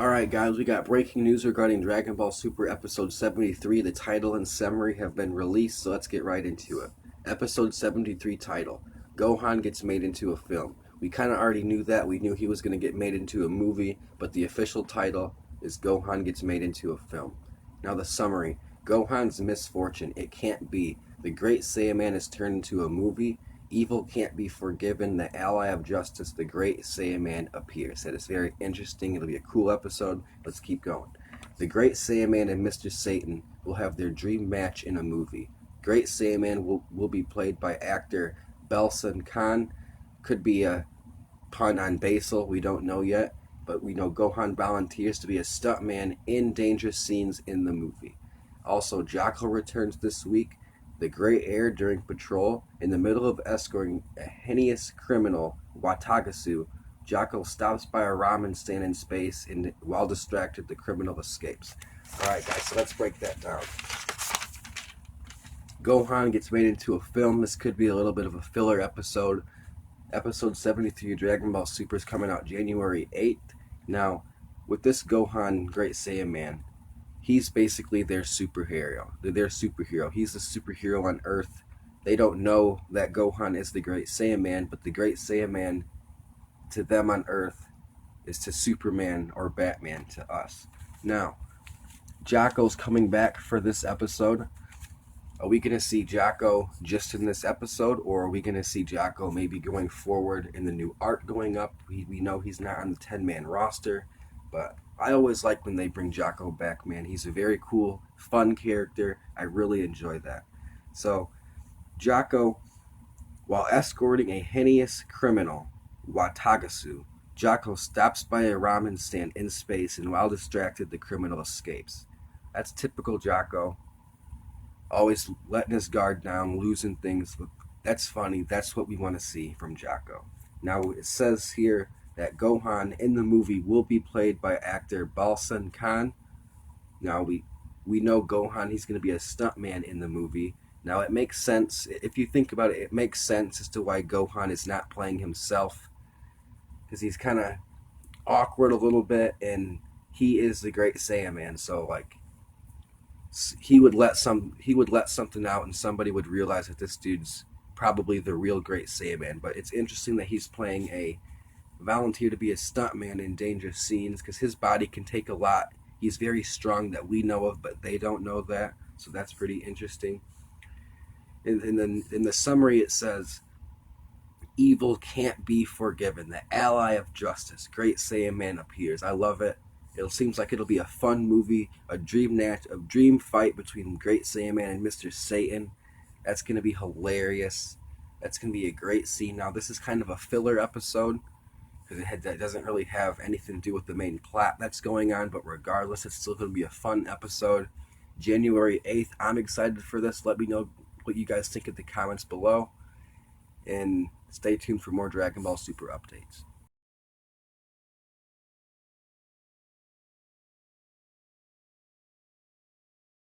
Alright guys, we got breaking news regarding Dragon Ball Super Episode 73. The title and summary have been released, so let's get right into it. Episode 73 title, Gohan gets made into a film. We kind of already knew that. We knew he was going to get made into a movie, but the official title is Gohan gets made into a film. Now the summary, Gohan's misfortune, it can't be. The Great Saiyaman is turned into a movie. Evil can't be forgiven. The ally of justice, the Great Saiyaman, appears. That is very interesting. It'll be a cool episode. Let's keep going. The Great Saiyaman and Mr. Satan will have their dream match in a movie. Great Saiyaman will be played by actor Belson Khan. Could be a pun on Basil. We don't know yet. But we know Gohan volunteers to be a stuntman in dangerous scenes in the movie. Also, Jaco returns this week. The gray air during patrol, in the middle of escorting a heinous criminal, Watagasu, Jaco stops by a ramen stand in space, and while distracted, the criminal escapes. Alright guys, so let's break that down. Gohan gets made into a film. This could be a little bit of a filler episode. Episode 73 Dragon Ball Super is coming out January 8th. Now, with this Gohan Great Saiyaman, he's basically their superhero. He's the superhero on Earth. They don't know that Gohan is the Great Saiyaman, but the Great Saiyaman to them on Earth is to Superman or Batman to us. Now, Jaco's coming back for this episode. Are we going to see Jaco just in this episode, or are we going to see Jaco maybe going forward in the new art going up? We know he's not on the 10-man roster, but I always like when they bring Jaco back, man. He's a very cool, fun character. I really enjoy that. So, Jaco, while escorting a heinous criminal, Watagasu, Jaco stops by a ramen stand in space, and while distracted, the criminal escapes. That's typical Jaco. Always letting his guard down, losing things. That's funny. That's what we want to see from Jaco. Now, it says here that Gohan in the movie will be played by actor Balsan Khan. Now we know Gohan, he's going to be a stuntman in the movie. Now it makes sense, if you think about it, it makes sense as to why Gohan is not playing himself, because he's kind of awkward a little bit, and he is the Great Saiyaman, so like he would let something out and somebody would realize that this dude's probably the real Great Saiyaman. But it's interesting that he's playing a volunteer to be a stuntman in dangerous scenes, because his body can take a lot. He's very strong that we know of, but they don't know that, so that's pretty interesting. And then in the summary it says, evil can't be forgiven. The ally of justice, Great Saiyaman, appears. I love it. It seems like it'll be a fun movie, a dream fight between Great Saiyaman and Mr. Satan. That's going to be hilarious. That's going to be a great scene. Now, this is kind of a filler episode, because it doesn't really have anything to do with the main plot that's going on, but regardless, it's still going to be a fun episode. January 8th, I'm excited for this. Let me know what you guys think in the comments below, and stay tuned for more Dragon Ball Super updates.